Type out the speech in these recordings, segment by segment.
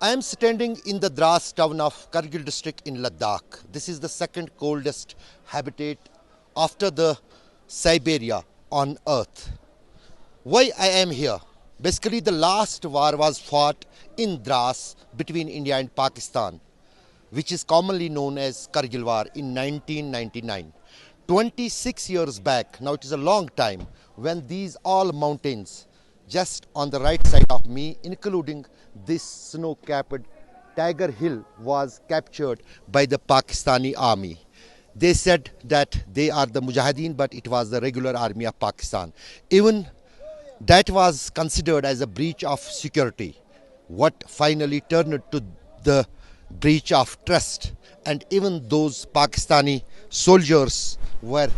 I am standing in the Dras town of Kargil district in Ladakh. This is the second coldest habitat after the Siberia on earth. Why I am here? Basically, the last war was fought in Dras between India and Pakistan, which is commonly known as Kargil War in 1999. 26 years back, now it is a long time, when these all mountains just on the right side of me, including this snow-capped Tiger Hill, was captured by the Pakistani army. They said that they are the Mujahideen, but it was the regular army of Pakistan. Even that was considered as a breach of security, what finally turned to the breach of trust. And even those Pakistani soldiers were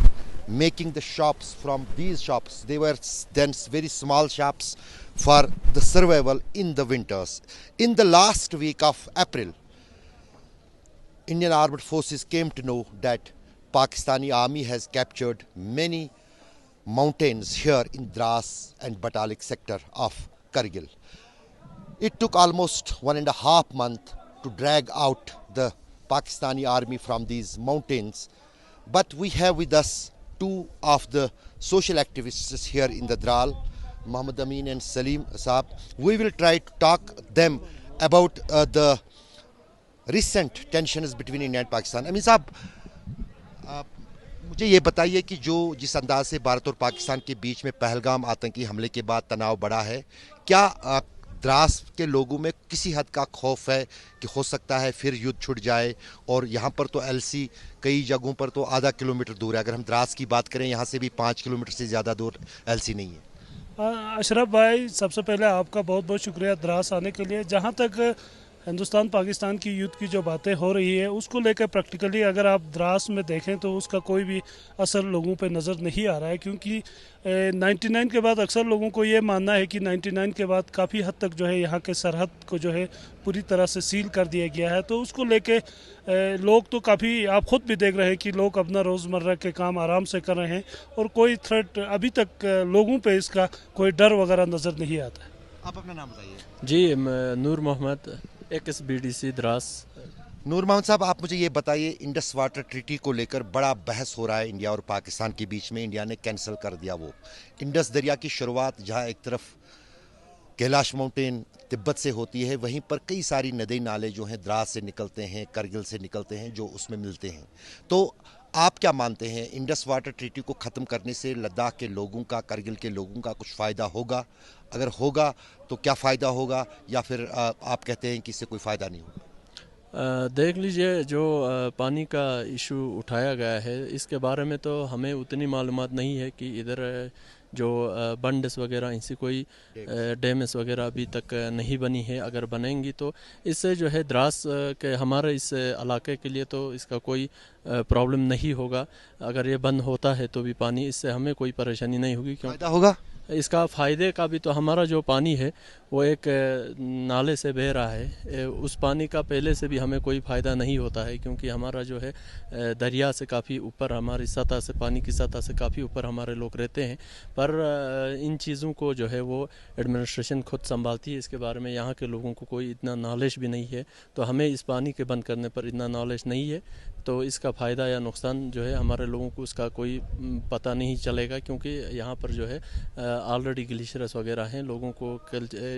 making the shops from these shops. They were then very small shops for the survival in the winters. In the last week of April, Indian Armed Forces came to know that Pakistani army has captured many mountains here in Dras and Batalik sector of Kargil. It took almost 1.5 months to drag out the Pakistani army from these mountains, but we have with us two of the social activists here in the Dral, Muhammad Amin and Salim Saab. We will try to talk them about the recent tensions between India and Pakistan. Amin Saab, मुझे ये बताइए कि जो जिस अंदाज से भारत और पाकिस्तान के बीच में पहलगाम आतंकी हमले के बाद तनाव बढ़ा है, क्या द्रास के लोगों में किसी हद का खौफ है कि हो सकता है फिर युद्ध छुट जाए? और यहाँ पर तो एलसी कई जगहों पर तो आधा किलोमीटर दूर है, अगर हम द्रास की बात करें यहाँ से भी 5 किलोमीटर से ज़्यादा दूर एलसी नहीं है। अशरफ भाई, सबसे पहले आपका बहुत बहुत शुक्रिया द्रास आने के लिए। जहाँ तक हिंदुस्तान पाकिस्तान की युद्ध की जो बातें हो रही है उसको लेकर प्रैक्टिकली अगर आप द्रास में देखें तो उसका कोई भी असर लोगों पे नज़र नहीं आ रहा है, क्योंकि 99 के बाद अक्सर लोगों को ये मानना है कि 99 के बाद काफ़ी हद तक जो है यहाँ के सरहद को जो है पूरी तरह से सील कर दिया गया है। तो उसको लेके लोग तो काफ़ी, आप ख़ुद भी देख रहे हैं कि लोग अपना रोज़मर्रा के काम आराम से कर रहे हैं और कोई थ्रेट अभी तक लोगों पर इसका कोई डर वगैरह नज़र नहीं आता है। आप अपना नाम बताइए। जी, नूर मोहम्मद, XBDC द्रास। नूर मोहम्मद साहब, आप मुझे ये बताइए, इंडस वाटर ट्रीटी को लेकर बड़ा बहस हो रहा है इंडिया और पाकिस्तान के बीच में। इंडिया ने कैंसिल कर दिया वो इंडस दरिया की शुरुआत जहाँ एक तरफ कैलाश माउंटेन तिब्बत से होती है, वहीं पर कई सारी नदी नाले जो हैं द्रास से निकलते हैं, करगिल से निकलते हैं, जो उसमें मिलते हैं। तो आप क्या मानते हैं, इंडस वाटर ट्रीटी को ख़त्म करने से लद्दाख के लोगों का, करगिल के लोगों का कुछ फ़ायदा होगा? अगर होगा तो क्या फ़ायदा होगा, या फिर आप कहते हैं कि इससे कोई फ़ायदा नहीं होगा? देख लीजिए, जो पानी का इशू उठाया गया है इसके बारे में तो हमें उतनी मालूमात नहीं है कि इधर जो बंड्स वगैरह इनसे कोई डैम्स वगैरह अभी तक नहीं बनी है। अगर बनेंगी तो इससे जो है द्रास के हमारे इस इलाके के लिए तो इसका कोई प्रॉब्लम नहीं होगा। अगर ये बंद होता है तो भी पानी, इससे हमें कोई परेशानी नहीं होगी। क्यों फ़ायदा होगा इसका? फ़ायदे का भी तो हमारा जो पानी है वो एक नाले से बह रहा है, उस पानी का पहले से भी हमें कोई फ़ायदा नहीं होता है, क्योंकि हमारा जो है दरिया से काफ़ी ऊपर, हमारी सतह से, पानी की सतह से काफ़ी ऊपर हमारे लोग रहते हैं। पर इन चीज़ों को जो है वो एडमिनिस्ट्रेशन खुद संभालती है, इसके बारे में यहाँ के लोगों को कोई इतना नॉलेज भी नहीं है। तो हमें इस पानी के बंद करने पर इतना नॉलेज नहीं है, तो इसका फ़ायदा या नुकसान जो है हमारे लोगों को उसका कोई पता नहीं चलेगा, क्योंकि यहाँ पर जो है ऑलरेडी ग्लेशियर्स वगैरह हैं। लोगों को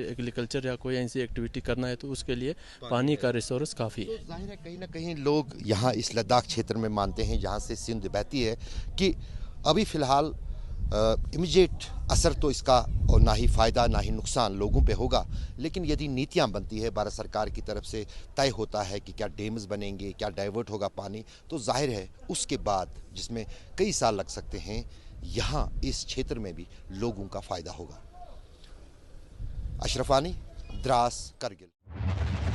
एग्रीकल्चर या कोई ऐसी एक्टिविटी करना है तो उसके लिए पानी का रिसोर्स काफ़ी है। तो जाहिर है कहीं ना कहीं लोग यहाँ इस लद्दाख क्षेत्र में मानते हैं, जहाँ से सिंध बहती है, कि अभी फ़िलहाल इमीडिएट असर तो इसका और ना ही फ़ायदा ना ही नुकसान लोगों पे होगा। लेकिन यदि नीतियाँ बनती है, भारत सरकार की तरफ से तय होता है कि क्या डैम्स बनेंगे, क्या डाइवर्ट होगा पानी, तो जाहिर है उसके बाद, जिसमें कई साल लग सकते हैं, यहाँ इस क्षेत्र में भी लोगों का फ़ायदा होगा। अशरफ आनी, द्रास, करगिल।